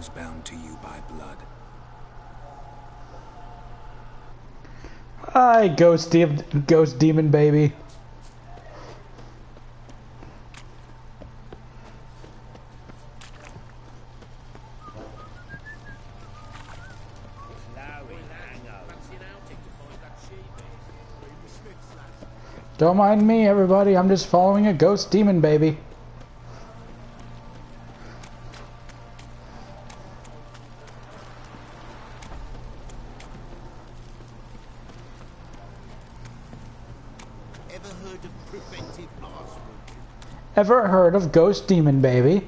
those bound to you by blood. Hi, ghost demon baby. Don't mind me, everybody. I'm just following a ghost demon baby. Ever heard of preventive arson? Ever heard of ghost demon baby?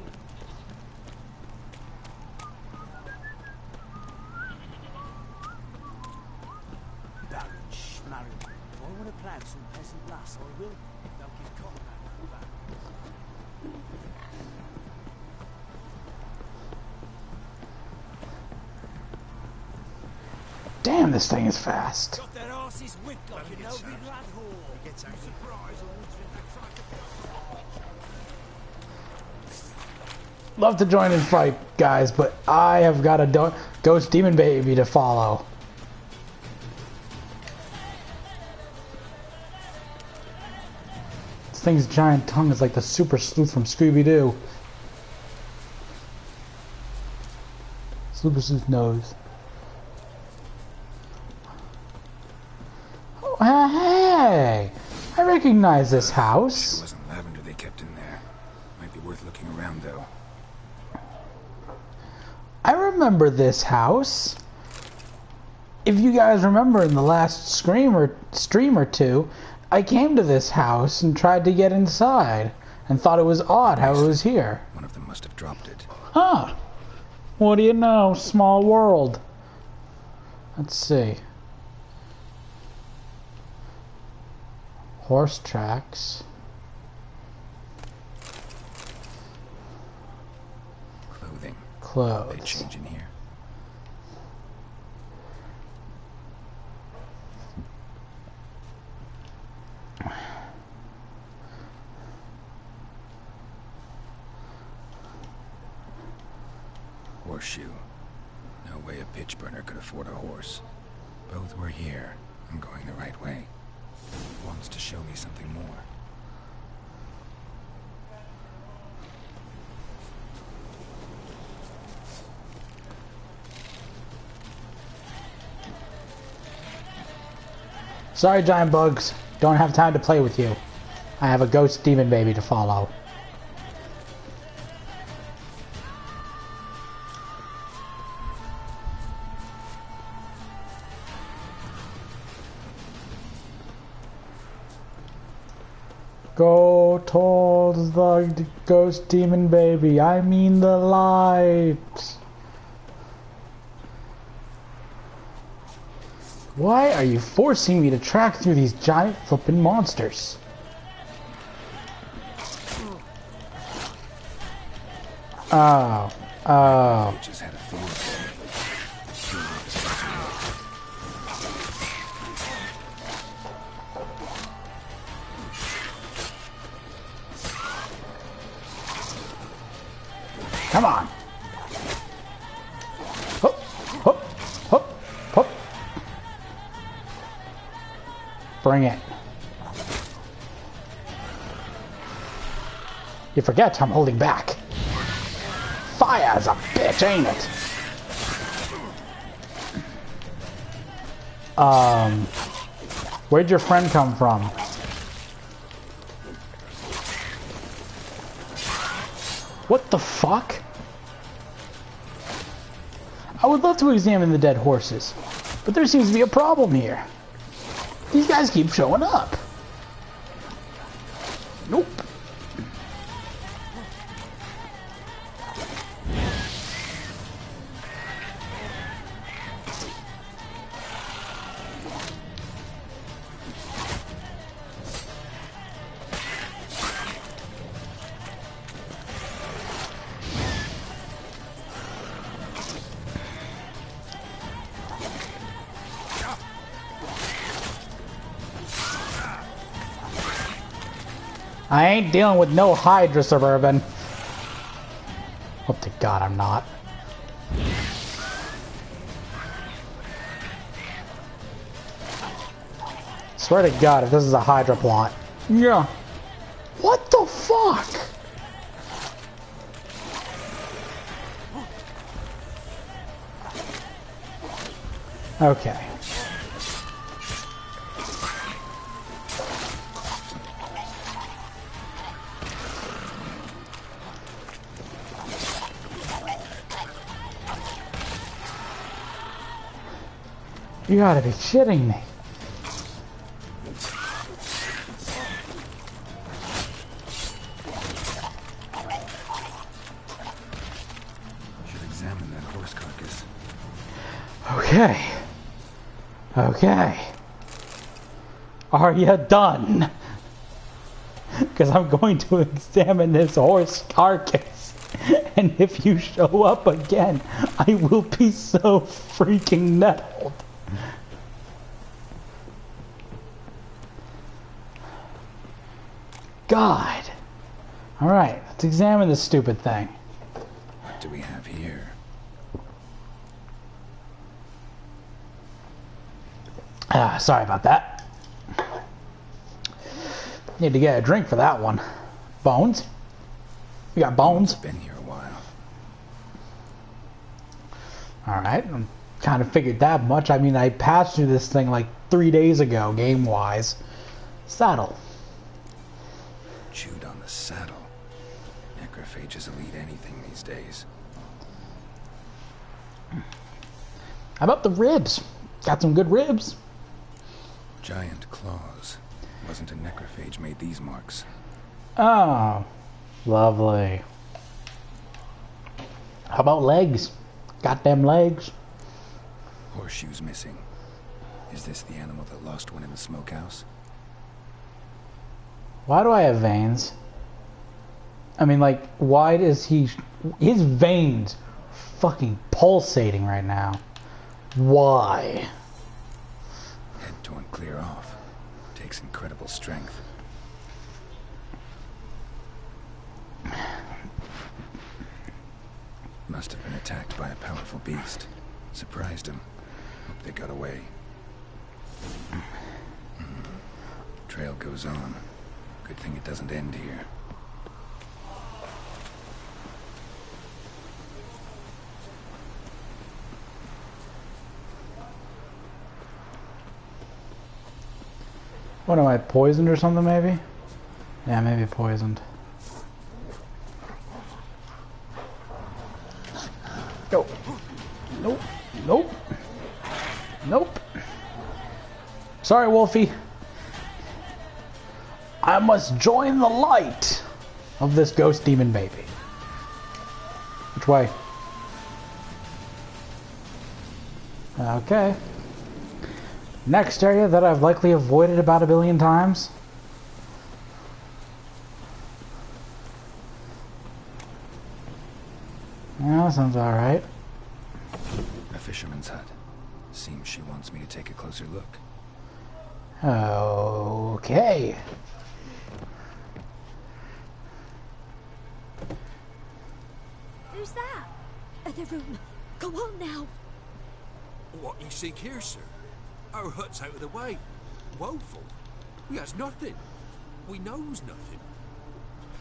Damn, this thing is fast. Got their asses whipped like an Obi Rat whore. Gets a surprise Love to join and fight, guys, but I have got a ghost demon baby to follow. This thing's giant tongue is like the super sleuth from Scooby-Doo. Super sleuth nose. Oh, hey! I recognize this house. It wasn't lavender they kept in there. Might be worth looking around, though. I remember this house. If you guys remember in the last stream or two, I came to this house and tried to get inside and thought it was odd how it was here. One of them must have dropped it. Huh. What do you know? Small world. Let's see. Horse tracks. Clothing. Clothes. They change in here. Horseshoe. No way a pitch burner could afford a horse. Both were here. I'm going the right way. Wants to show me something more. Sorry, giant bugs. Don't have time to play with you. I have a ghost demon baby to follow. Go towards the ghost demon baby. I mean the light. Why are you forcing me to track through these giant flippin' monsters? Oh. Oh. Just had a feeling. Come on. Hop, hop, hop, hop. Bring it. You forget I'm holding back. Fire's a bitch, ain't it? Where'd your friend come from? What the fuck? I would love to examine the dead horses, but there seems to be a problem here. These guys keep showing up. Nope. I ain't dealing with no Hydra, Suburban. Hope to God I'm not. Swear to God, if this is a Hydra plot. Yeah. What the fuck? Okay. You gotta be shitting me. Should examine that horse carcass. Okay. Okay. Are you done? Because I'm going to examine this horse carcass. And if you show up again, I will be so freaking nettled. God. Alright, let's examine this stupid thing. What do we have here? Sorry about that. Need to get a drink for that one. Bones? You got bones? It's been here a while. Alright, I kind of figured that much. I mean, I passed through this thing like 3 days ago, game-wise. Saddle. Chewed on the saddle. Necrophages will eat anything these days. How about the ribs? Got some good ribs. Giant claws. Wasn't a necrophage made these marks. Oh, lovely. How about legs? Got them legs. Horseshoes missing. Is this the animal that lost one in the smokehouse? Why do I have veins? I mean, like, why does he... His veins fucking pulsating right now. Why? Head torn clear off. Takes incredible strength. Must have been attacked by a powerful beast. Surprised him. Hope they got away. Trail goes on. Good thing it doesn't end here. What am I, poisoned or something maybe? Yeah, maybe poisoned. Go. Nope. Nope. Nope. Sorry, Wolfie. I must join the light of this ghost demon baby. Which way? Okay. Next area that I've likely avoided about 1 billion times. Yeah, that sounds alright. A fisherman's hut. Seems she wants me to take a closer look. Okay. Who's that? The room. Go on now. What you seek here, sir? Our hut's out of the way. Woeful. We has nothing. We knows nothing.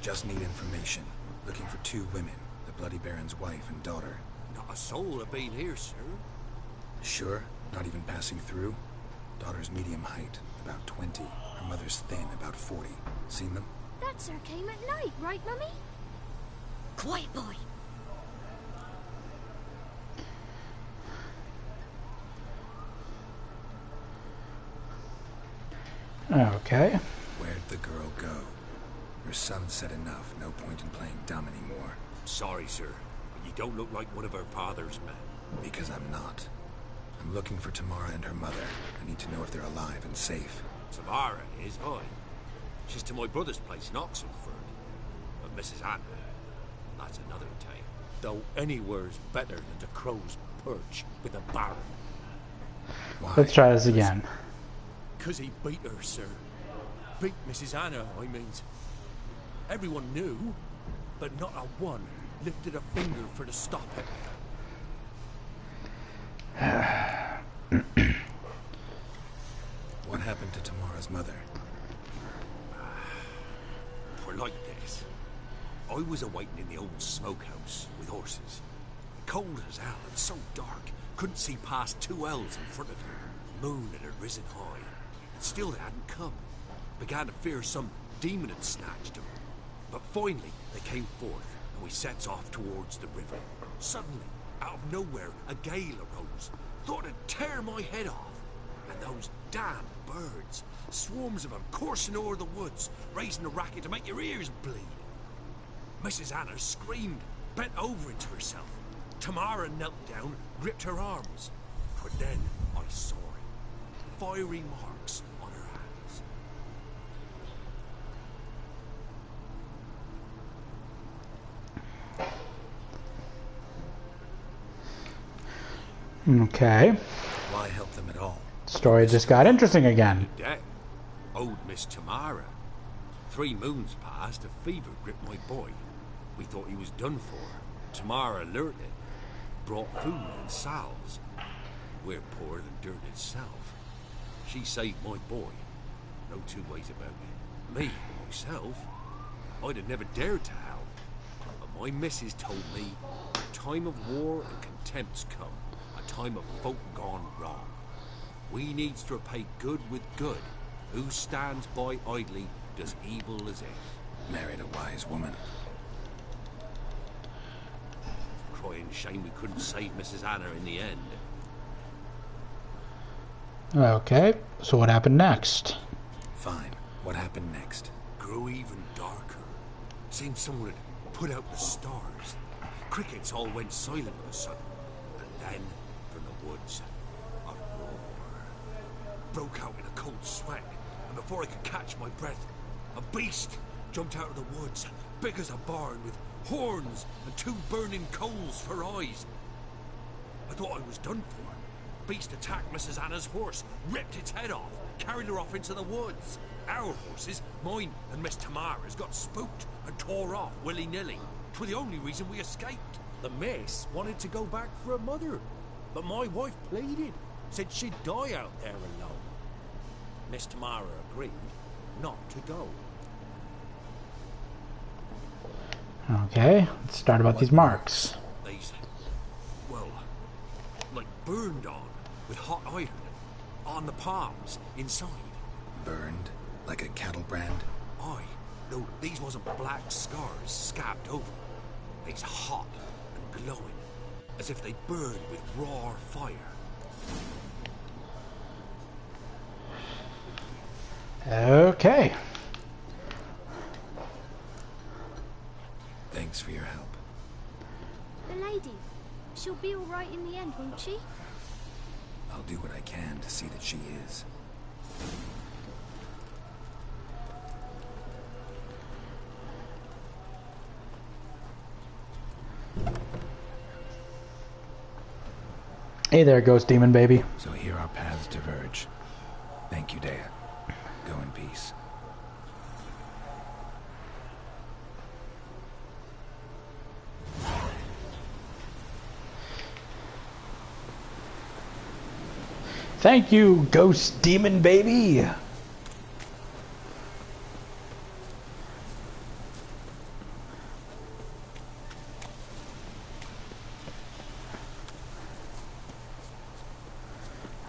Just need information. Looking for 2 women. The Bloody Baron's wife and daughter. Not a soul have been here, sir. Sure? Not even passing through? Daughter's medium height, about 20. Her mother's thin, about 40. Seen them? That sir came at night, right, Mummy? Quiet, boy. Okay. Where'd the girl go? Her son said enough. No point in playing dumb anymore. Sorry, sir. But you don't look like one of our father's men. Because I'm not. I'm looking for Tamara and her mother. I need to know if they're alive and safe. Tamara is, aye. She's to my brother's place in Oxenford. But Mrs. Anna, that's another tale. Though anywhere's better than the Crow's Perch with a baron. Why? Let's try this again. 'Cause he beat her, sir. Beat Mrs. Anna, I means. Everyone knew, but not a one lifted a finger for to stop him. mother? For like this. I was awaiting in the old smokehouse with horses. Cold as hell and so dark, couldn't see past 2 ells in front of you. Moon had risen high, and still they hadn't come. Began to fear some demon had snatched them. But finally, they came forth, and we sets off towards the river. Suddenly, out of nowhere, a gale arose. Thought it'd tear my head off. And those damn birds, swarms of them coursing over the woods, raising a racket to make your ears bleed. Mrs. Anna screamed, bent over into herself. Tamara knelt down, gripped her arms. But then I saw it. Fiery marks on her hands. Okay. Why help them at all? Story just got interesting again. Dead. Old Miss Tamara. 3 moons passed, a fever gripped my boy. We thought he was done for. Tamara alerted. Brought food and salves. We're poorer than dirt itself. She saved my boy. No 2 ways about it. Me, myself, I'd have never dared to help. But my missus told me, a time of war and contempt's come. A time of folk gone wrong. We needs to repay good with good. Who stands by idly does evil as if. Married a wise woman. Crying shame we couldn't save Mrs. Anna in the end. Okay, so what happened next? Fine. What happened next? Grew even darker. Seemed someone had put out the stars. Crickets all went silent of a sudden. And then, from the woods, a roar. Broke out in a cold sweat, and before I could catch my breath, a beast jumped out of the woods, big as a barn, with horns and 2 burning coals for eyes. I thought I was done for. Beast attacked Mrs. Anna's horse, ripped its head off, carried her off into the woods. Our horses, mine and Miss Tamara's, got spooked and tore off willy-nilly. 'Twas the only reason we escaped. The miss wanted to go back for her mother, but my wife pleaded, said she'd die out there alone. Miss Tamara agreed not to go. Okay, let's start about these marks. These, well, like burned on with hot iron on the palms inside. Burned? Like a cattle brand? Aye, no, these wasn't black scars scabbed over. They's hot and glowing, as if they burned with raw fire. Okay. Thanks for your help. The lady. She'll be alright in the end, won't she? I'll do what I can to see that she is. Hey there, ghost demon baby. So here our paths diverge. Thank you, Dea. Go in peace. Thank you, ghost demon baby.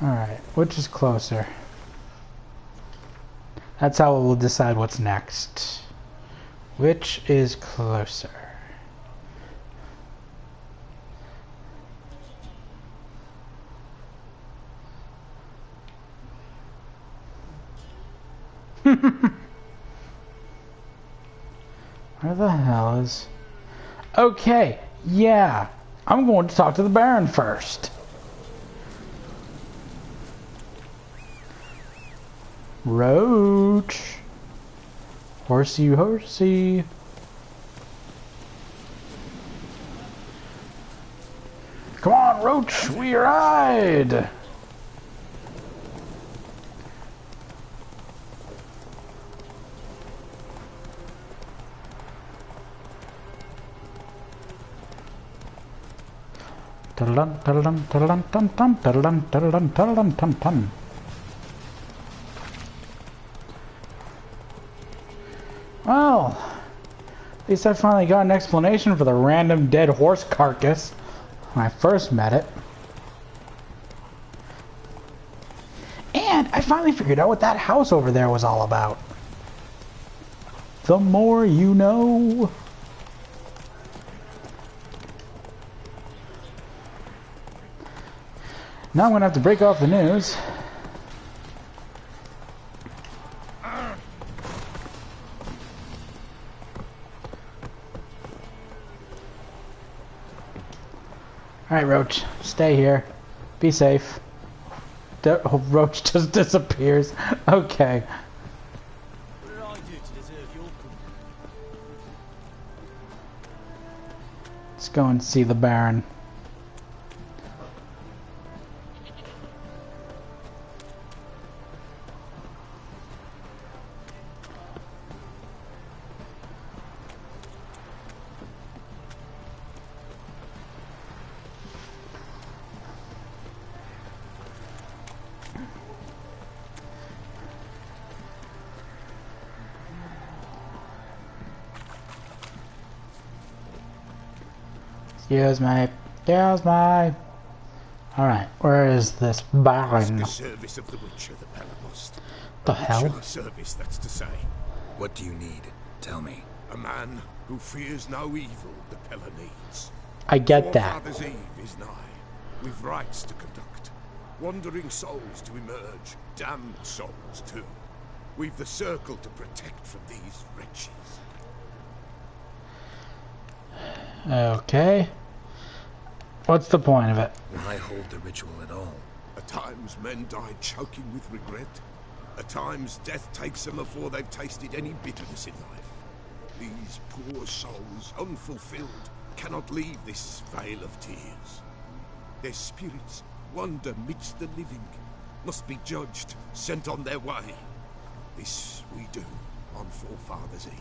Alright, which is closer? That's how we'll decide what's next. Which is closer? Where the hell is... Okay, yeah. I'm going to talk to the Baron first. Roach. Horsey, horsey. Come on, Roach, we ride. Dun dun dun dun dun dun dun dun dun dun dun dun dun. At least I finally got an explanation for the random dead horse carcass when I first met it. And I finally figured out what that house over there was all about. The more you know. Now I'm gonna have to break off the news. Alright, Roach, stay here. Be safe. Roach just disappears. Okay. What did I do to deserve your company? Let's go and see the Baron. Excuse me. Excuse me. Alright, where is this Baron? The service of the Witcher, the Pella must. The hell? Witcherly service, that's to say. What do you need? Tell me. A man who fears no evil the Pella needs. I get that. Forefather's Eve is nigh. We've rites to conduct. Wandering souls to emerge. Damned souls, too. We've the circle to protect from these wretches. Okay. What's the point of it? Why hold the ritual at all? At times men die choking with regret. At times death takes them before they've tasted any bitterness in life. These poor souls, unfulfilled, cannot leave this vale of tears. Their spirits wander midst the living, must be judged, sent on their way. This we do on Forefather's Eve.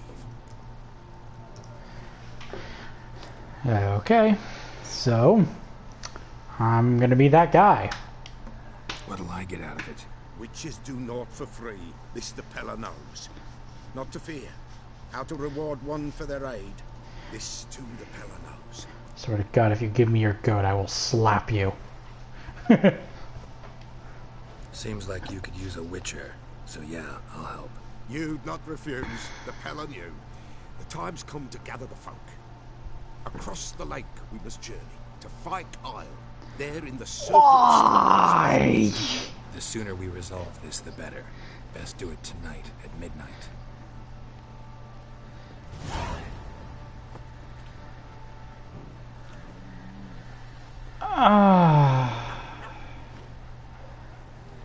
Okay. So, I'm gonna be that guy. What'll I get out of it? Witches do naught for free, this the Pella knows. Not to fear. How to reward one for their aid, this too the Pella knows. Swear to God, if you give me your goat, I will slap you. Seems like you could use a witcher, so yeah, I'll help. You'd not refuse, the Pella knew. The time's come to gather the folk. Across the lake we must journey, to Fyke Isle, there in the circle Why? of stars. The sooner we resolve this, the better. Best do it tonight at midnight.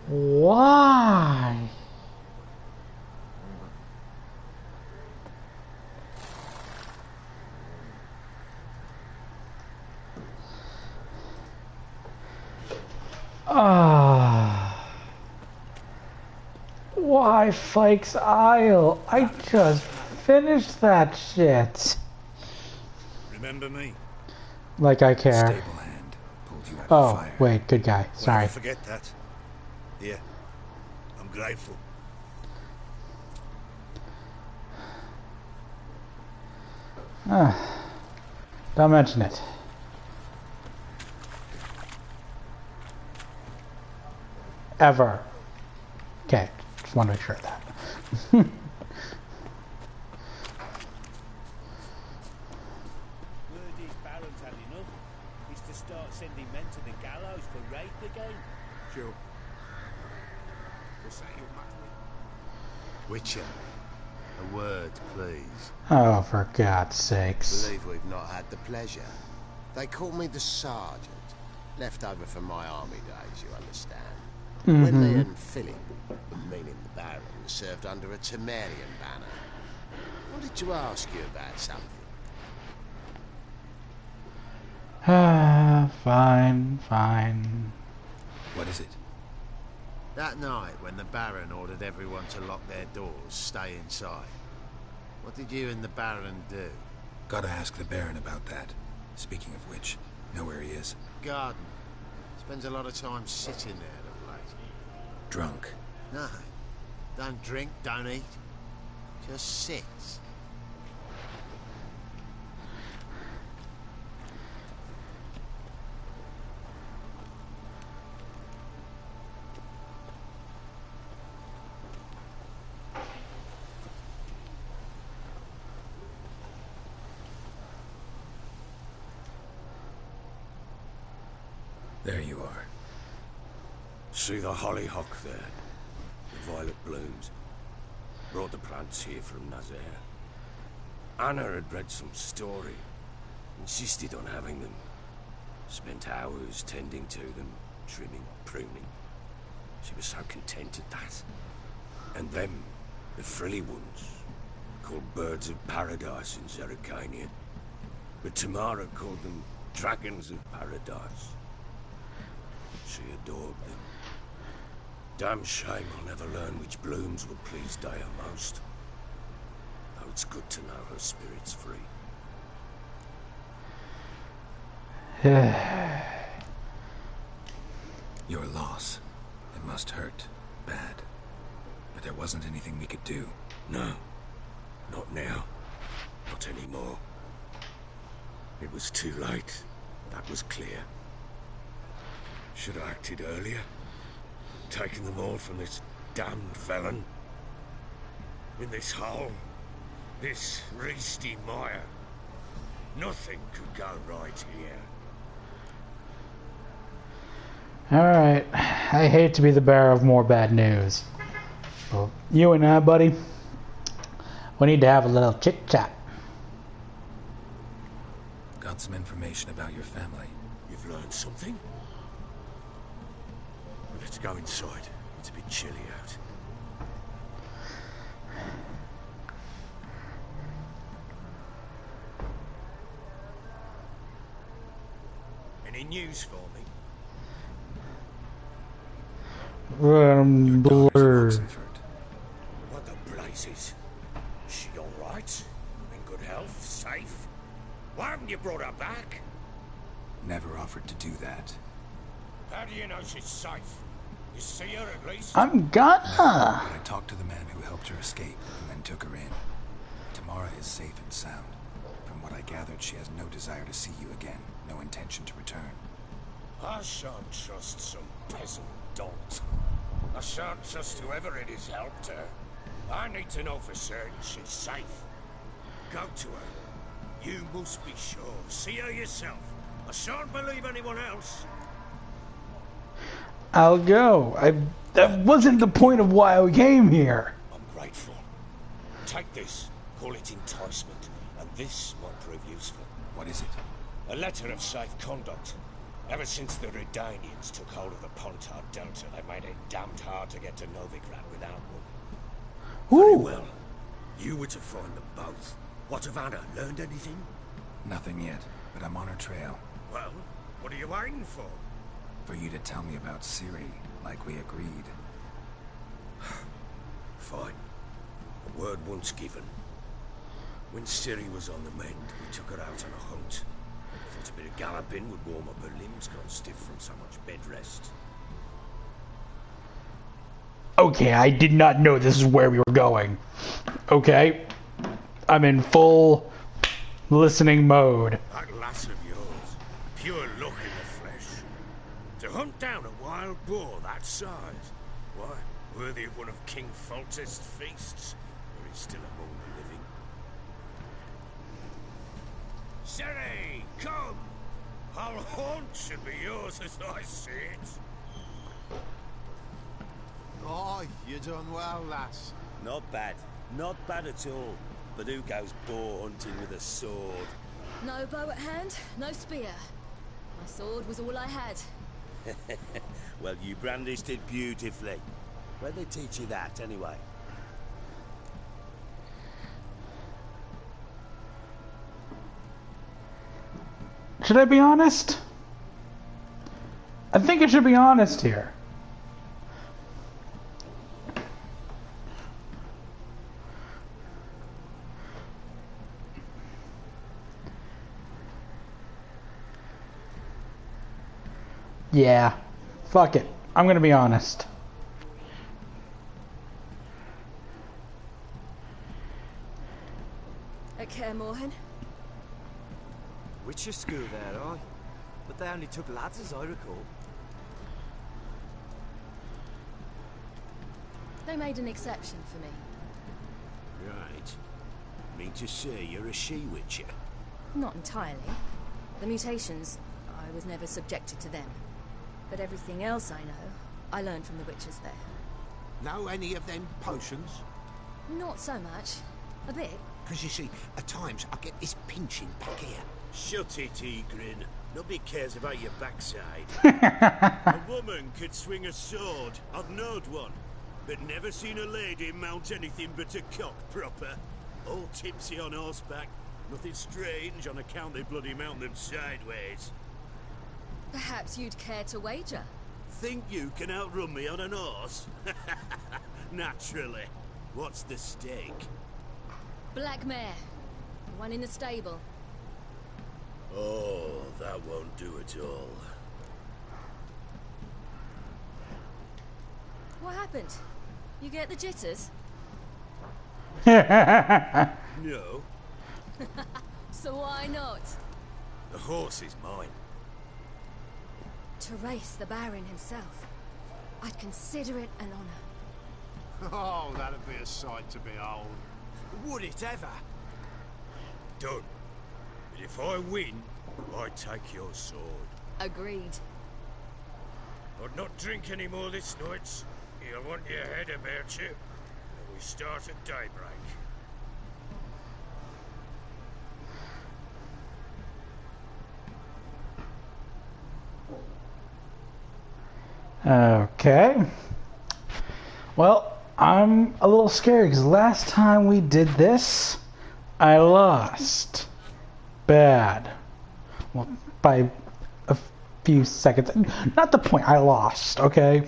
Why? Why Fyke's Isle? I just finished that shit. Remember me? Like I care. Stable hand pulled you out of the Oh, fire. wait, good guy. Sorry. Won't forget that. Yeah, I'm grateful. Don't mention it. Ever. Okay, just want to make sure of that. Word is Baron's had enough. He's to start sending men to the gallows for rape again. Sure. What's that you muttering? Witcher, a word, please. Oh, for God's sakes. Believe we've not had the pleasure. They call me the Sergeant. Left over from my army days, you understand. When me and Philip, meaning the Baron, served under a Temerian banner. Wanted to ask you about something. Fine, fine. What is it? That night when the Baron ordered everyone to lock their doors, stay inside. What did you and the Baron do? Gotta ask the Baron about that. Speaking of which, know where he is? Garden. Spends a lot of time sitting there of late. Drunk. No. Don't drink, don't eat. Just sits. There you are. See the hollyhock there? The violet blooms. Brought the plants here from Nazaire. Anna had read some story. Insisted on having them. Spent hours tending to them, trimming, pruning. She was so content at that. And them, the frilly ones, called birds of paradise in Zerrikania. But Tamara called them dragons of paradise. She adored them. Damn shame I'll never learn which blooms will please Dea most. Though it's good to know her spirit's free. Your loss. It must hurt. Bad. But there wasn't anything we could do. No. Not now. Not anymore. It was too late. That was clear. Should have acted earlier. Taken them all from this damned felon. In this hole. This Reesty mire. Nothing could go right here. Alright, I hate to be the bearer of more bad news. Well, you and I, buddy, we need to have a little chit-chat. Got some information about your family. You've learned something? Well, let's go inside. It's a bit chilly out. Any news for me? Blur. What the blazes? She alright? In good health? Safe? Why haven't you brought her back? Never offered to do that. How do you know she's safe? You see her at least? I'm gonna. But I talked to the man who helped her escape and then took her in. Tamara is safe and sound. From what I gathered, she has no desire to see you again. No intention to return. I shan't trust some peasant dolt. I shan't trust whoever it is helped her. I need to know for certain she's safe. Go to her. You must be sure. See her yourself. I shan't believe anyone else. I'll go. That wasn't the point of why I came here. I'm grateful. Take this. Call it enticement. And this might prove useful. What is it? A letter of safe conduct. Ever since the Redanians took hold of the Pontar Delta, they made it damned hard to get to Novigrad without one. Very well. You were to find them both. What of Anna? Learned anything? Nothing yet, but I'm on her trail. Well, what are you waiting for? For you to tell me about Ciri, like we agreed. Fine. A word once given. When Ciri was on the mend, we took her out on a hunt. Thought a bit of galloping would warm up her limbs, gone stiff from so much bed rest. Okay, I did not know this is where we were going. Okay? I'm in full listening mode. That lass of yours, pure luck in the flesh. To hunt down a wild boar that size, why, worthy of one of King Foltest's feasts, where he's still among the living. Ciri, come! Our haunt should be yours as I see it. Oh, you done well, lass. Not bad. Not bad at all. But who goes boar hunting with a sword? No bow at hand, no spear. My sword was all I had. Well, you brandished it beautifully. Where'd they teach you that, anyway? Should I be honest? I think I should be honest here. Yeah. Fuck it. I'm gonna be honest. At Kaer Morhen? Witcher school there, aye. But they only took lads as I recall. They made an exception for me. Right. Mean to say you're a she-witcher? Not entirely. The mutations, I was never subjected to them. But everything else I know, I learned from the witches there. Know any of them potions? Not so much. A bit. Because you see, at times I get this pinching back here. Shut it, Egrin. Nobody cares about your backside. A woman could swing a sword. I've knowed one. But never seen a lady mount anything but a cock proper. All tipsy on horseback. Nothing strange on account they bloody mount them sideways. Perhaps you'd care to wager? Think you can outrun me on an horse? Naturally. What's the stake? Black mare. One in the stable. Oh, that won't do at all. What happened? You get the jitters? No. So why not? The horse is mine. To race the Baron himself. I'd consider it an honor. Oh, that'd be a sight to behold. Would it ever? Done. But if I win, I take your sword. Agreed. I'd not drink any more this night. You'll want your head about you. And we start at daybreak. Okay. Well, I'm a little scared because last time we did this, I lost. Bad. Well, by a few seconds. Not the point, I lost, okay?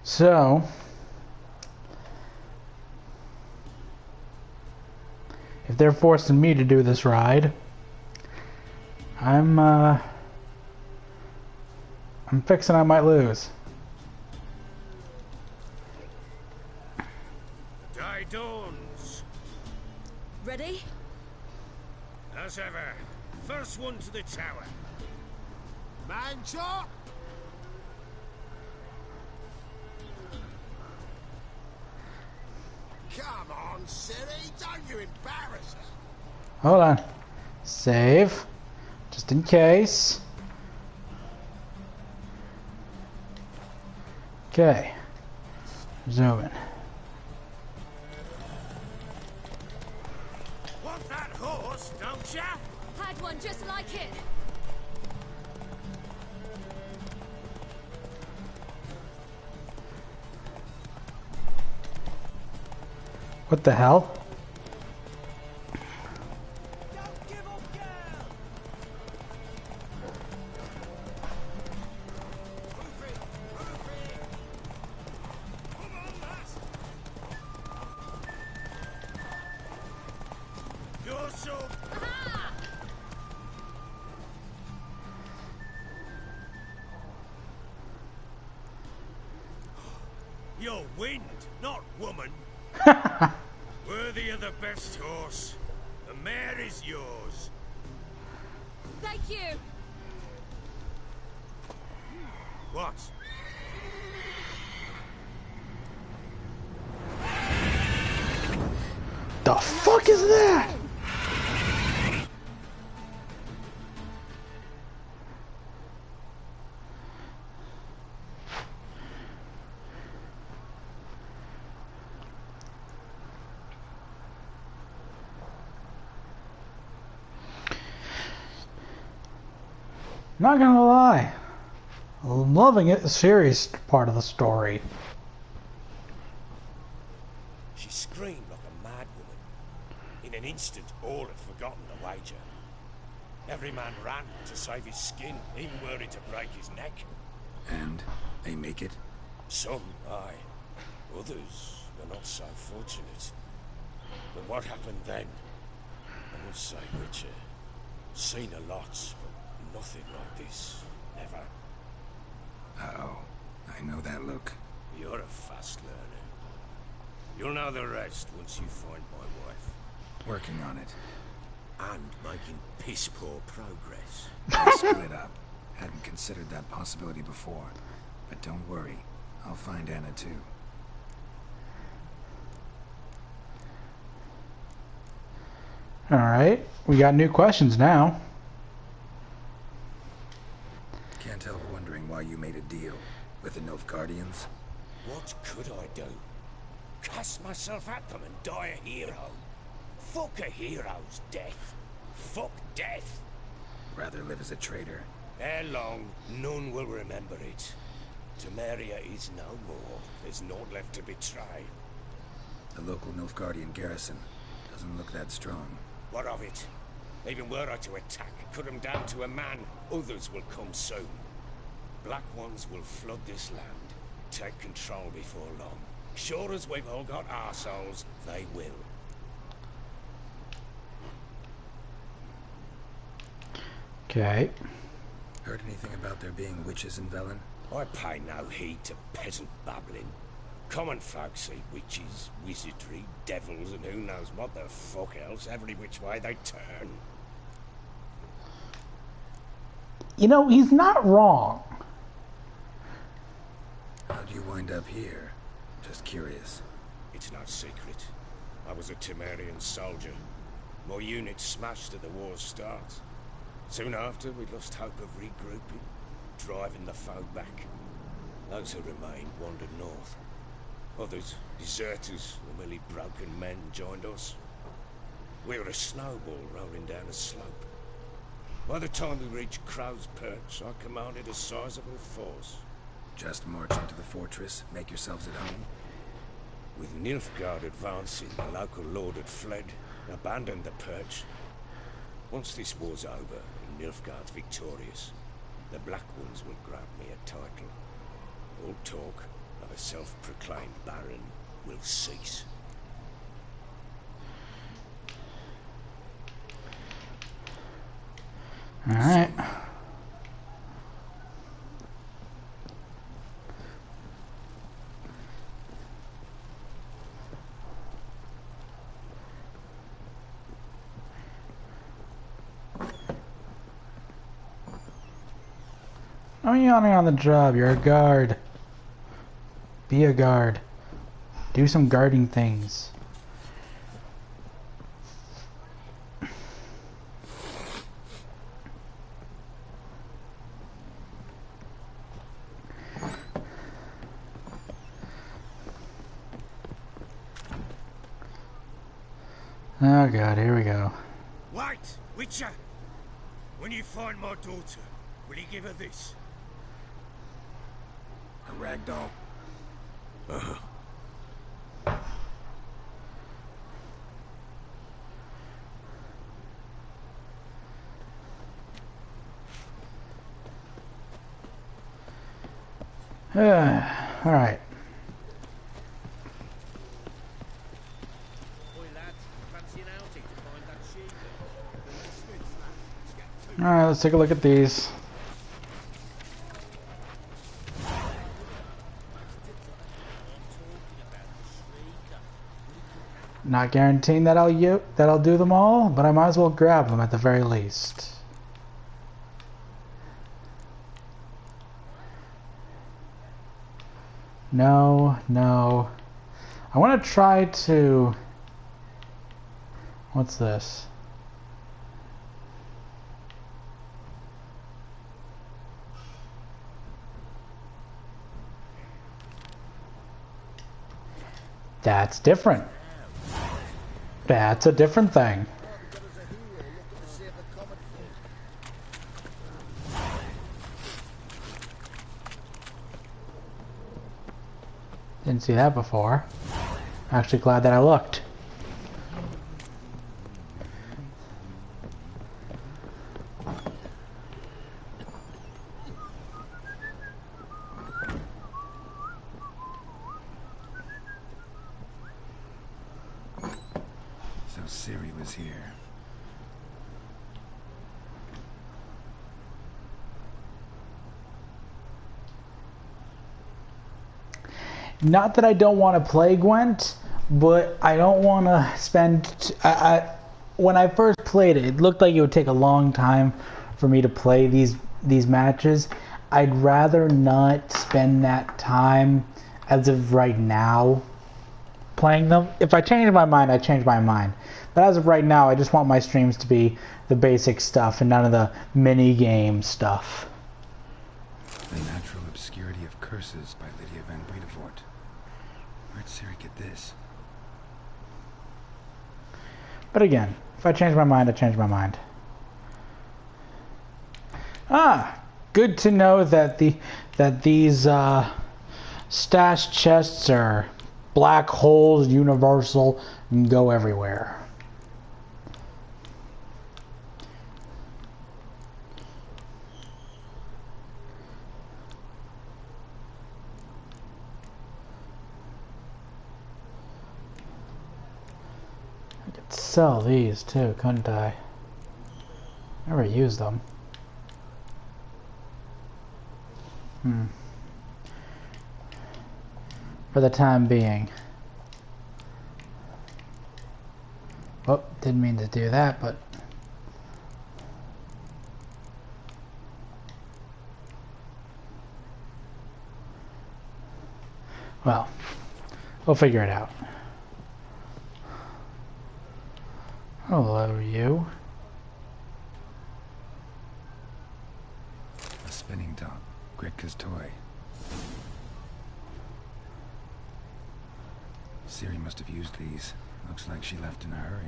So, if they're forcing me to do this ride, I'm fixing I might lose. Day dawns. Ready? As ever. First one to the tower. Man chop! Come on, silly, don't you embarrass her. Hold on. Save. Just in case. Okay. Zooming. Want that horse, don't ya? Had one just like it. What the hell? Don't give up, girl! Come on, lass. You're so... You're wind, not woman. Worthy of the best horse. The mare is yours. Thank you. What? The fuck is that? Not gonna lie, I'm loving it, the serious part of the story. She screamed like a mad woman. In an instant, all had forgotten the wager. Every man ran to save his skin, even worried to break his neck. And they make it? Some, aye. Others are not so fortunate. But what happened then? I would say, Witcher. Seen a lot, but nothing like this. Never. Uh-oh. I know that look. You're a fast learner. You'll know the rest once you find my wife. Working on it. And making piss-poor progress. They split up. Hadn't considered that possibility before. But don't worry. I'll find Anna too. Alright, we got new questions now. Can't help wondering why you made a deal with the Nilfgaardians. What could I do? Cast myself at them and die a hero? Fuck a hero's death. Fuck death. Rather live as a traitor. Ere long, none will remember it. Temeria is no more. There's naught left to betray. The local Nilfgaardian garrison doesn't look that strong. What of it? Even were I to attack, cut them down to a man, others will come soon. Black Ones will flood this land, take control before long. Sure as we've all got arseholes, they will. Okay. Heard anything about there being witches in Velen? I pay no heed to peasant babbling. Common folk see witches, wizardry, devils, and who knows what the fuck else every which way they turn. You know, he's not wrong. How'd you wind up here? Just curious. It's no secret. I was a Temerian soldier. My unit smashed at the war's start. Soon after, we lost hope of regrouping, driving the foe back. Those who remained wandered north. Others, deserters or merely broken men, joined us. We were a snowball rolling down a slope. By the time we reached Crow's Perch, I commanded a sizable force. Just march into the fortress, make yourselves at home? With Nilfgaard advancing, the local lord had fled, and abandoned the Perch. Once this war's over, and Nilfgaard's victorious, the Black Ones will grant me a title. All talk of a self-proclaimed baron will cease. All right. I'm yawning on the job. You're a guard. Be a guard. Do some guarding things. Oh god, here we go. Wait, Witcher! When you find my daughter, will you give her this? A ragdoll? All right. All right, let's take a look at these. Not guaranteeing that I'll do them all, but I might as well grab them at the very least. No, no. I want to try to... What's this? That's different. That's a different thing. Didn't see that before. Actually glad that I looked. So Ciri was here. Not that I don't want to play Gwent, but I don't want to spend... when I first played it, it looked like it would take a long time for me to play these matches. I'd rather not spend that time as of right now playing them. If I change my mind, I change my mind. But as of right now, I just want my streams to be the basic stuff and none of the mini game stuff. The Natural Obscurity of Curses by Lydia Van Bredevoort. Where'd Ciri get this? But again, if I change my mind, I change my mind. Ah, good to know that these stash chests are black holes, universal, and go everywhere. I could sell these too, couldn't I? Never used them. For the time being. Oh, didn't mean to do that, but... well, we'll figure it out. Hello, you. A spinning top. Gretka's toy. Ciri must have used these. Looks like she left in a hurry.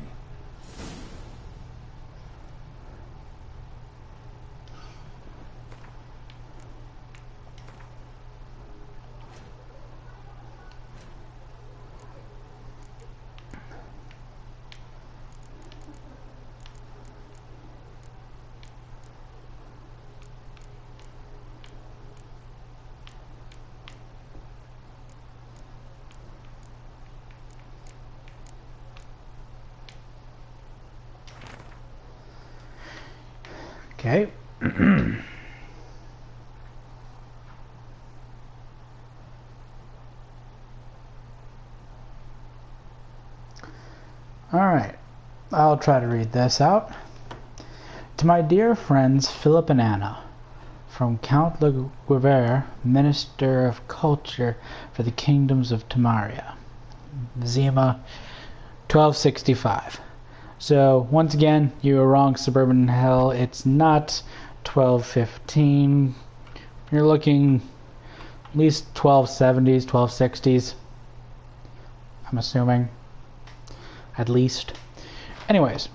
Okay. Alright, I'll try to read this out. To my dear friends Philip and Anna, from Count Le Guevere, Minister of Culture for the Kingdoms of Temeria, Vizima, 1265. So, once again, you were wrong, Suburban Hell. It's not 1215. You're looking at least 1270s, 1260s. I'm assuming. At least. Anyways,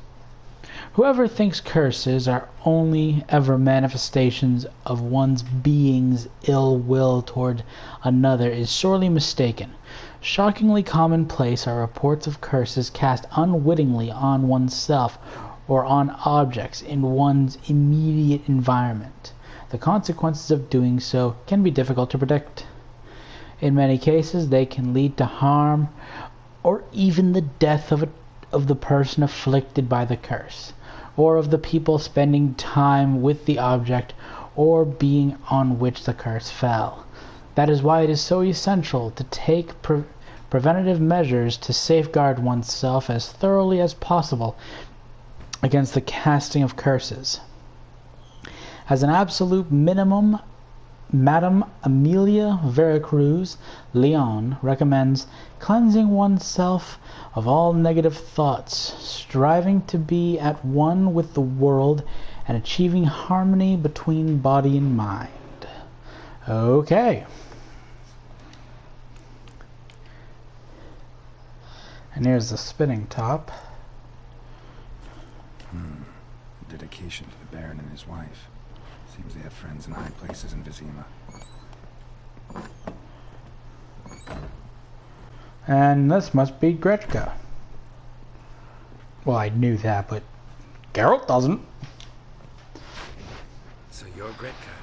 whoever thinks curses are only ever manifestations of one's being's ill will toward another is sorely mistaken. Shockingly commonplace are reports of curses cast unwittingly on oneself or on objects in one's immediate environment. The consequences of doing so can be difficult to predict. In many cases, they can lead to harm or even the death of the person afflicted by the curse, or of the people spending time with the object or being on which the curse fell. That is why it is so essential to take preventative measures to safeguard oneself as thoroughly as possible against the casting of curses. As an absolute minimum, Madame Amelia Veracruz Leon recommends cleansing oneself of all negative thoughts, striving to be at one with the world, and achieving harmony between body and mind. Okay. And here's the spinning top. Dedication to the Baron and his wife. Seems they have friends in high places in Vizima. And this must be Gretka. Well, I knew that, but Geralt doesn't. So you're Gretka?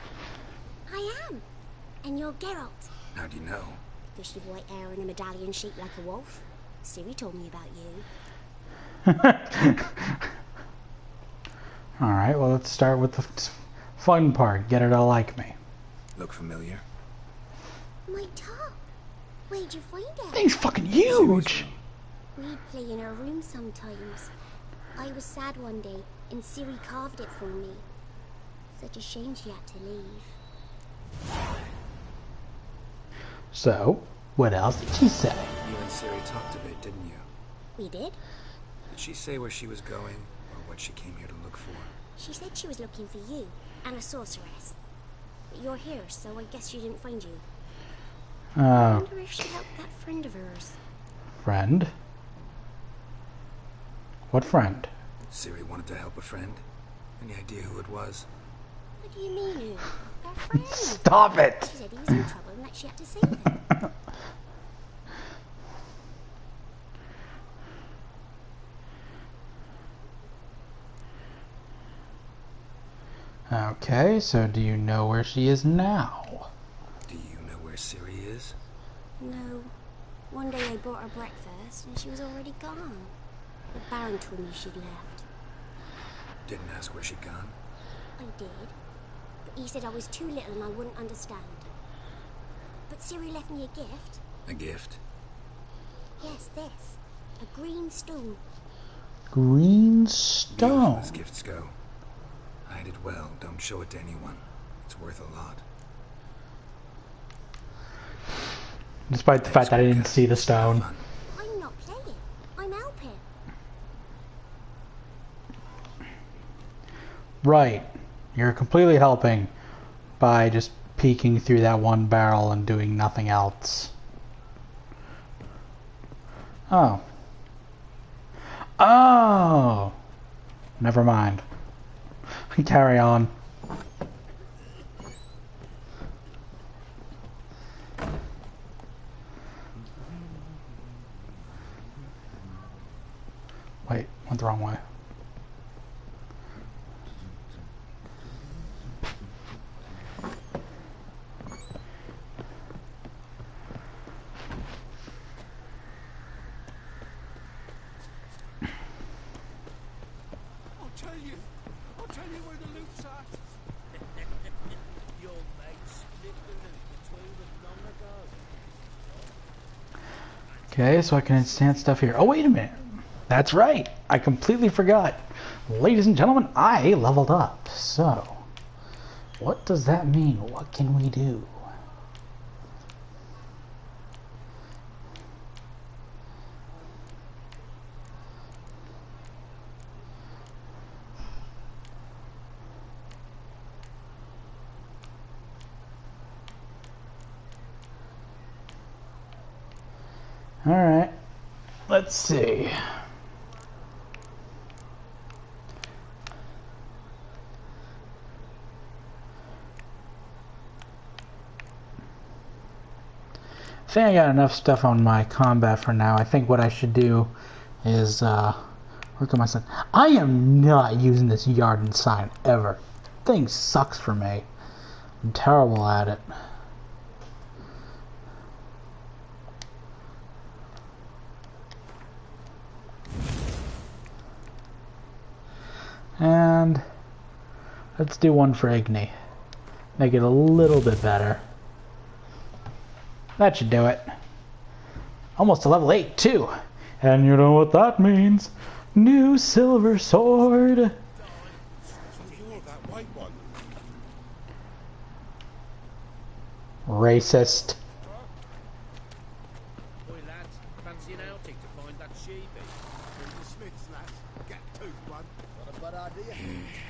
I am. And you're Geralt. How do you know? Fish with white hair and a medallion shaped like a wolf. Ciri told me about you. Alright, well, let's start with the fun part. Get her to like me. Look familiar? My top. Where'd you find it? Thing's fucking huge! We'd play in our room sometimes. I was sad one day, and Ciri carved it for me. Such a shame she had to leave. So, what else did she say? You and Ciri talked a bit, didn't you? We did? Did she say where she was going, or what she came here to look for? She said she was looking for you, and a sorceress. But you're here, so I guess she didn't find you. I Oh, wonder if she helped that friend of hers. friend? What friend? Ciri wanted to help a friend. Any idea who it was? What do you mean, who? Her friend. Stop it! She said he was in trouble and that she had to save him. Okay, so do you know where she is now? Do you know where Ciri is? No. One day I bought her breakfast and she was already gone. The Baron told me she'd left. Didn't ask where she'd gone? I did. But he said I was too little and I wouldn't understand. But Ciri left me a gift. A gift? Yes, this. A green stone. Green Beautiful stone. as gifts go. Hide it well. Don't show it to anyone. It's worth a lot. Despite the fact that I didn't see the stone. Fun. I'm not playing. I'm helping. Right. You're completely helping by just peeking through that one barrel and doing nothing else. Oh. Oh! Never mind. Carry on. Wait, went the wrong way. I'll tell you where the loot's at. Your mate split the loot between them long ago. Okay, so I can enhance stuff here. Oh, wait a minute. That's right. I completely forgot. Ladies and gentlemen, I leveled up. So, what does that mean? What can we do? Alright, let's see. I think I got enough stuff on my combat for now. I think what I should do is work on my son. I am not using this Yarden sign ever. Thing sucks for me. I'm terrible at it. And let's do one for Igni. Make it a little bit better. That should do it. Almost to level 8 too. And you know what that means. New silver sword. You're that white one. Racist. Boy, lads, fancy an outing to find that sheepy. The Smiths, lads. Get tooth one. Not a bad idea.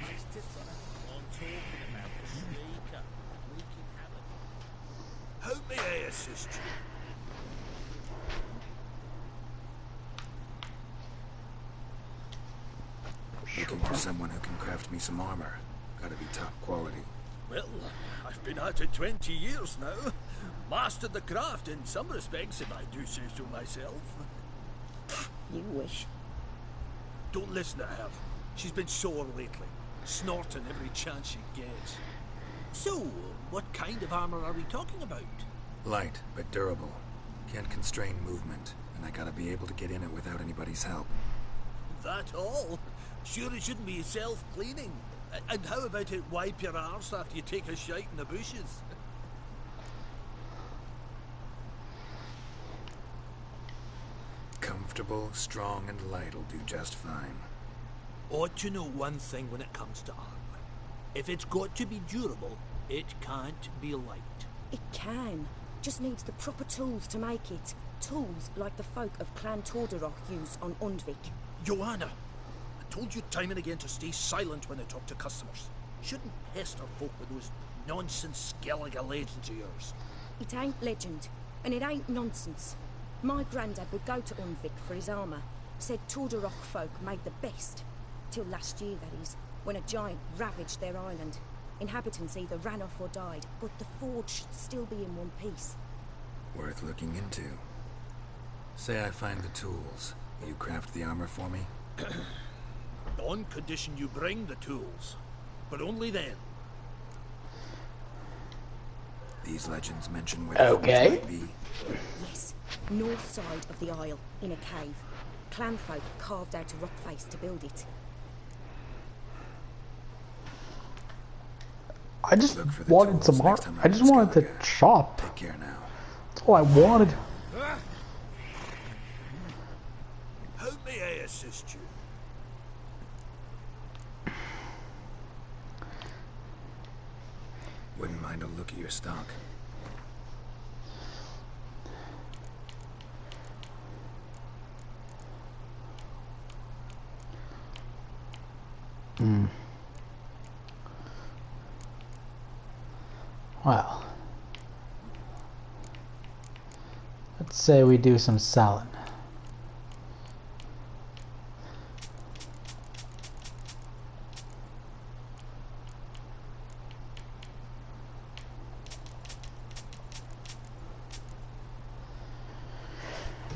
Nice tits on it. I'm talking about the sneaker. Wreaking havoc. Help me I assist you. Looking for someone who can craft me some armor. Gotta be top quality. Well, I've been at it 20 years now. Mastered the craft in some respects, if I do say so myself. You wish. Don't listen to her. She's been sore lately, snorting every chance she gets. So, what kind of armor are we talking about? Light, but durable. Can't constrain movement, and I gotta be able to get in it without anybody's help. That all? Sure it shouldn't be self-cleaning. And how about it wipe your arse after you take a shite in the bushes? Comfortable, strong, and light will do just fine. Ought to know one thing when it comes to armor. If it's got to be durable, it can't be light. It can. Just needs the proper tools to make it. Tools like the folk of Clan Tordarroch use on Undvik. Joanna, I told you time and again to stay silent when I talk to customers. Shouldn't pester folk with those nonsense Skellige legends of yours? It ain't legend, and it ain't nonsense. My granddad would go to Unvik for his armour. Said Tordarroch folk made the best. Till last year, that is, when a giant ravaged their island. Inhabitants either ran off or died, but the forge should still be in one piece. Worth looking into. Say I find the tools. Will you craft the armor for me? On condition you bring the tools. But only then. These legends mention where the forge might be. Yes, north side of the isle, in a cave. Clanfolk carved out a rock face to build it. I just Look for the wanted tools some next art. time I I'm just in wanted to Skellige. chop. Take care now. That's all I wanted. How may I assist you? Wouldn't mind a look at your stock. Well, let's say we do some selling.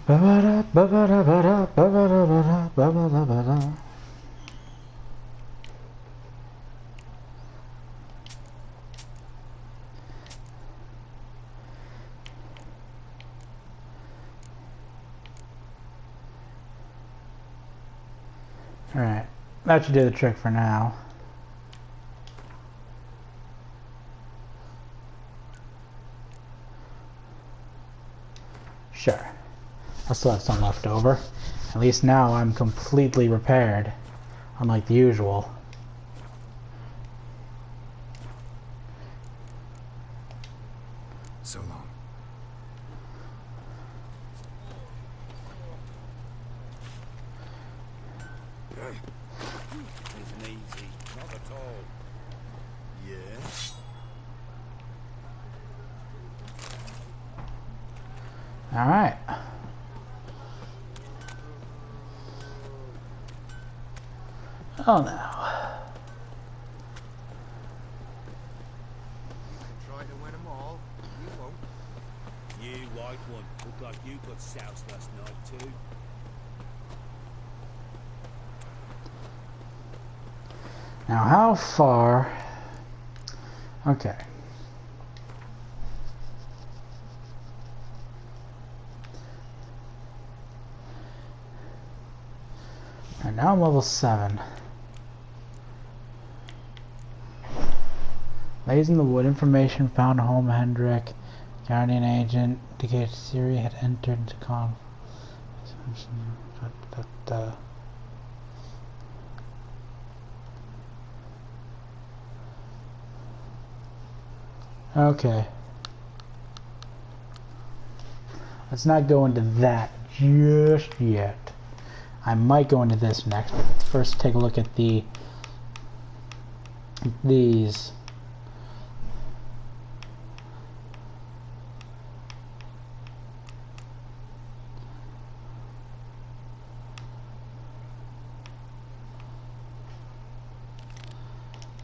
Ba-ba-da, ba-ba-da, ba-da, ba-ba-da, ba-da, ba-ba-da, ba-da. Alright, that should do the trick for now. Sure. I still have some left over. At least now I'm completely repaired, unlike the usual. So long. Isn't easy. Not at all. Yeah? Alright. Oh no. Try to win them all. You won't. You white one. Look like you got soused last night too. Now how far? Okay. And now I'm level 7. Lays in the wood. Information found home Hendrik. Guardian agent indicates Siri had entered into conflict. Okay. Let's not go into that just yet. I might go into this next, but let's first take a look at these.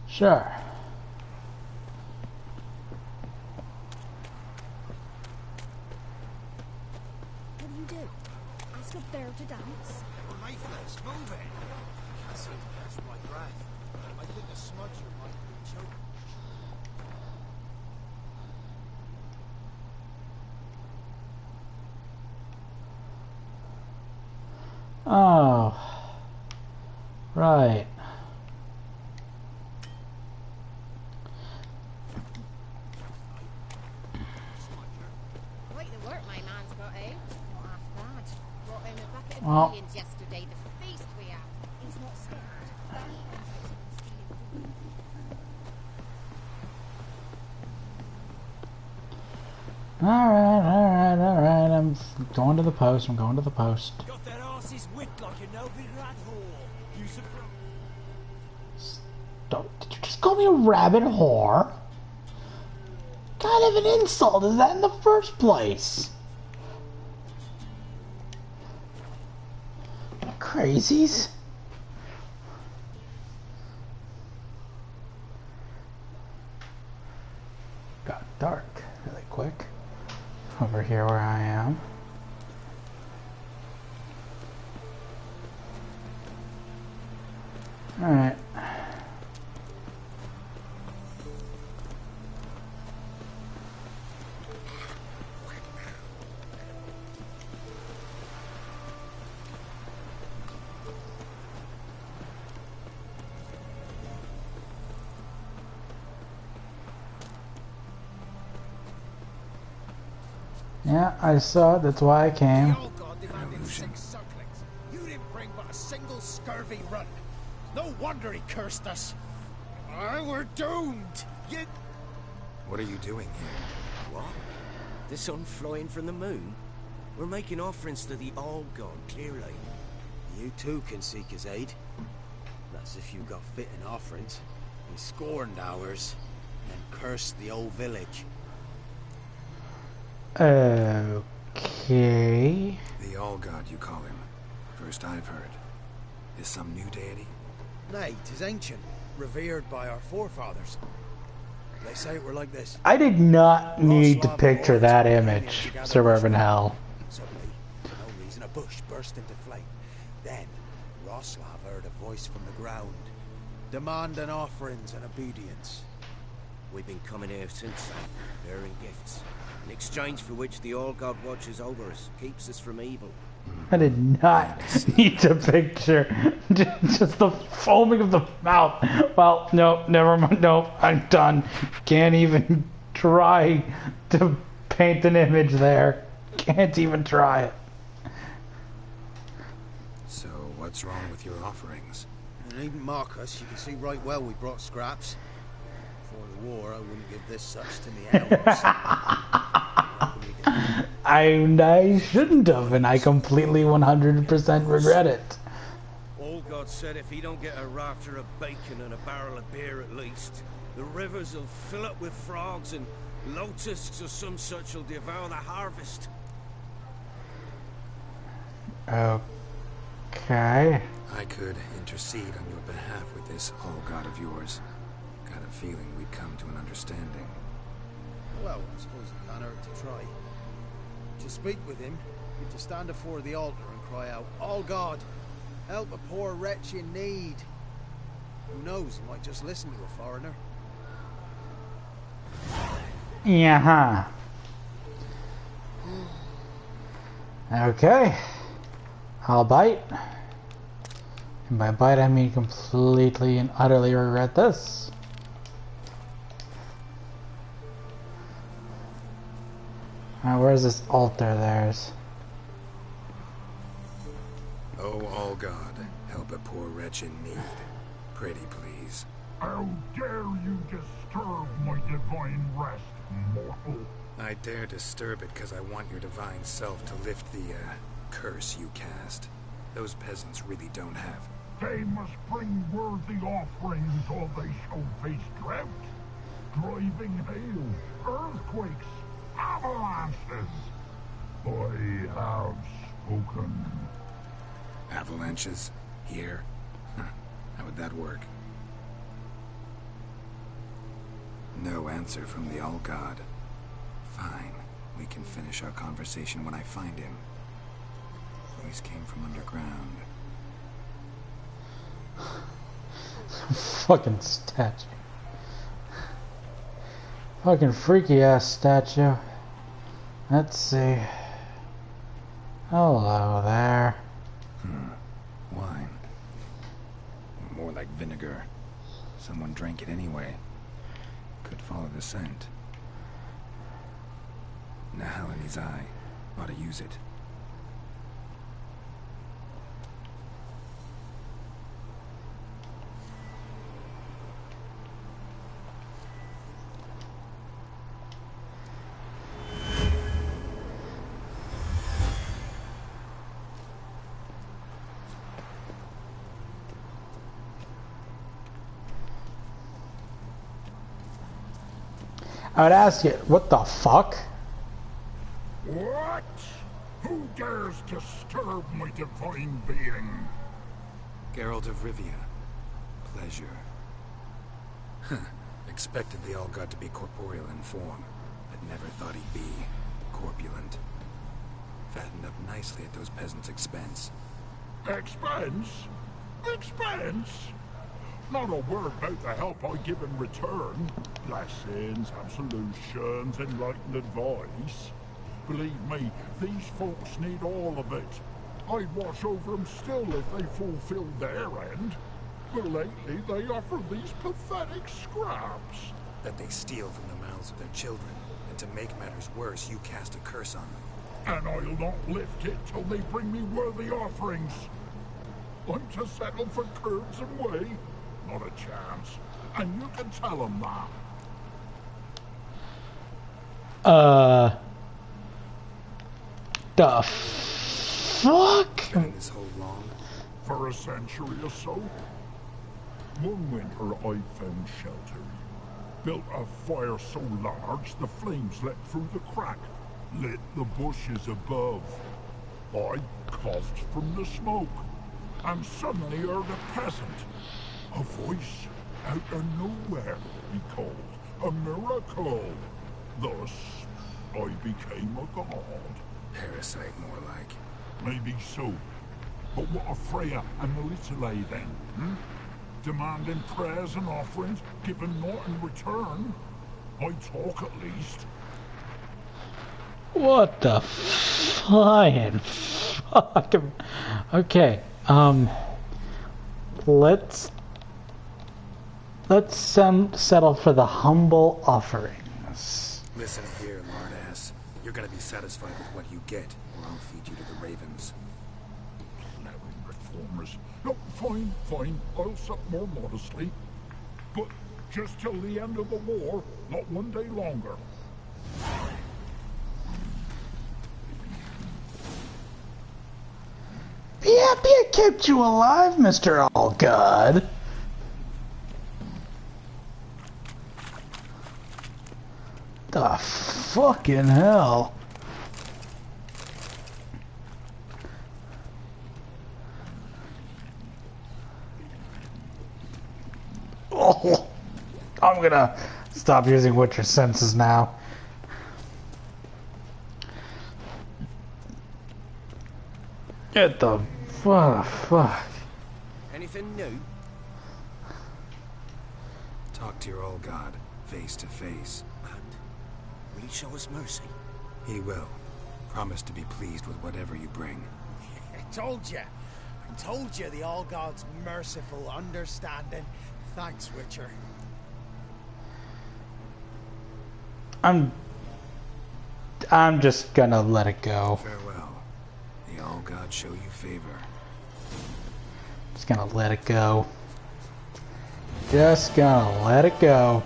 Sure. What do you do? Ask up there to dance? Lifeless, move it. Can't seem to catch my breath. I think a smudger might be choking. Oh. Right. Quite the work my man's got out. Not half bad. Brought in a bucket of Well. millions yesterday. The feast we had. He's not scared. Alright. I'm going to the post. Got that arse's whipped like a no-bit rat whore. You surprised? Did you just call me a rabbit whore? kind of an insult is that in the first place? Crazies. Got dark really quick over here where I am. All right. Yeah, I saw it. That's why I came. Oh God, demanded 6 circlings. You didn't bring but a single scurvy run. No wonder he cursed us. We're doomed. You... What are you doing here? What? The sun flying from the moon? We're making offerings to the All-God, clearly. You too can seek his aid. That's if you got fitting offerings. He scorned ours, and cursed the old village. Okay. The All-God, you call him. First I've heard. Is some new deity? Nay, 'tis ancient, revered by our forefathers. They say it were like this. I did not need to picture that image, Suburban Hell. Suddenly, for no reason, a bush burst into flame. Then, Roslav heard a voice from the ground, demanding offerings and obedience. We've been coming here since, bearing gifts, in exchange for which the All-God watches over us, keeps us from evil. I did not need to picture just the foaming of the mouth. Well, no, never mind. No, I'm done. Can't even try to paint an image there. Can't even try it. So, what's wrong with your offerings? And even Marcus, you can see right well we brought scraps. Before the war, I wouldn't give this such to me elves. I shouldn't have, and I completely 100% regret it. All-God said if he don't get a rafter of bacon and a barrel of beer at least, the rivers will fill up with frogs and locusts or some such will devour the harvest. Okay. I could intercede on your behalf with this All-God of yours. Got a feeling we'd come to an understanding. Well, I suppose it can't hurt to try. To speak with him, you've to stand before the altar and cry out, "All God, help a poor wretch in need." Who knows, he might just listen to a foreigner. Yeah. Okay. I'll bite. And by bite I mean completely and utterly regret this. Where's this altar of theirs? Oh, All-God, help a poor wretch in need. Pretty please. How dare you disturb my divine rest, mortal? I dare disturb it because I want your divine self to lift the, curse you cast. Those peasants really don't have. They must bring worthy offerings or they shall face drought, driving hail, earthquakes, avalanches. I have spoken. Avalanches? Here? How would that work? No answer from the All-God. Fine. We can finish our conversation when I find him. Voice came from underground. Fucking statue. Fucking freaky ass statue. Let's see. Hello there. Wine. More like vinegar. Someone drank it anyway. Could follow the scent. Nahal in his eye. Ought to use it. I would ask you, what the fuck? What? Who dares disturb my divine being? Geralt of Rivia. Pleasure. Expected the All-God to be corporeal in form, but never thought he'd be corpulent. Fattened up nicely at those peasants' expense. Expense? Expense? Not a word about the help I give in return. Blessings, absolutions, enlightened advice. Believe me, these folks need all of it. I'd watch over them still if they fulfilled their end. But lately they offer these pathetic scraps. That they steal from the mouths of their children, and to make matters worse, you cast a curse on them. And I'll not lift it till they bring me worthy offerings. I'm to settle for curds and whey? Not a chance. And you can tell them that. The fuck? Been in this hole long? For a century or so. One winter I found shelter. Built a fire so large the flames leapt through the crack, lit the bushes above. I coughed from the smoke, and suddenly heard a peasant. A voice out of nowhere, he called. A miracle. Thus, I became a god. Parasite, more like. Maybe so. But what of Freya and Melitele then, demanding prayers and offerings, giving naught in return? I talk at least. What the flying fuck? Okay, let's settle for the humble offerings. Listen here, lardass. You're gonna be satisfied with what you get, or I'll feed you to the ravens. Plowing reformers. No, fine, fine. I'll sup more modestly. But just till the end of the war, not one day longer. Be happy I kept you alive, Mr. All-God. The fucking hell. Oh, I'm gonna stop using Witcher senses now. Get the fuck. Anything new? Talk to your old god, face to face. And will he show us mercy? He will. Promise to be pleased with whatever you bring. I told you the All-God's merciful, understanding. Thanks, Witcher. I'm just gonna let it go. Farewell. The All-God show you favor. Just gonna let it go. Just gonna let it go.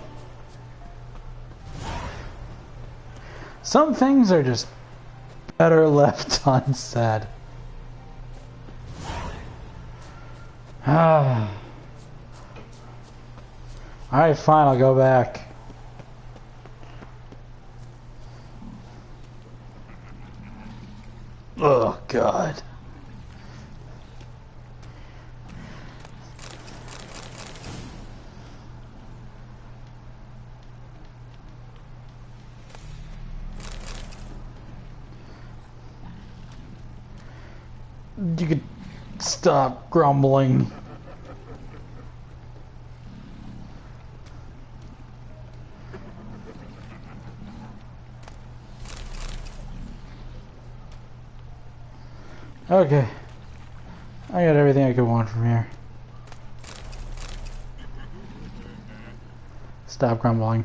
Some things are just better left unsaid. Alright, fine, I'll go back. Oh, God. You could stop grumbling. Okay. I got everything I could want from here. Stop grumbling.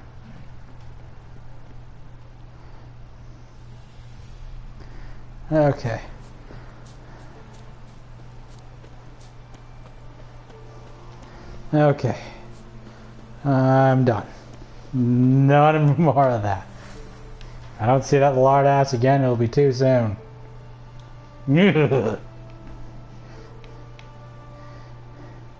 Okay. Okay. I'm done. None more of that. I don't see that lard ass again, it'll be too soon.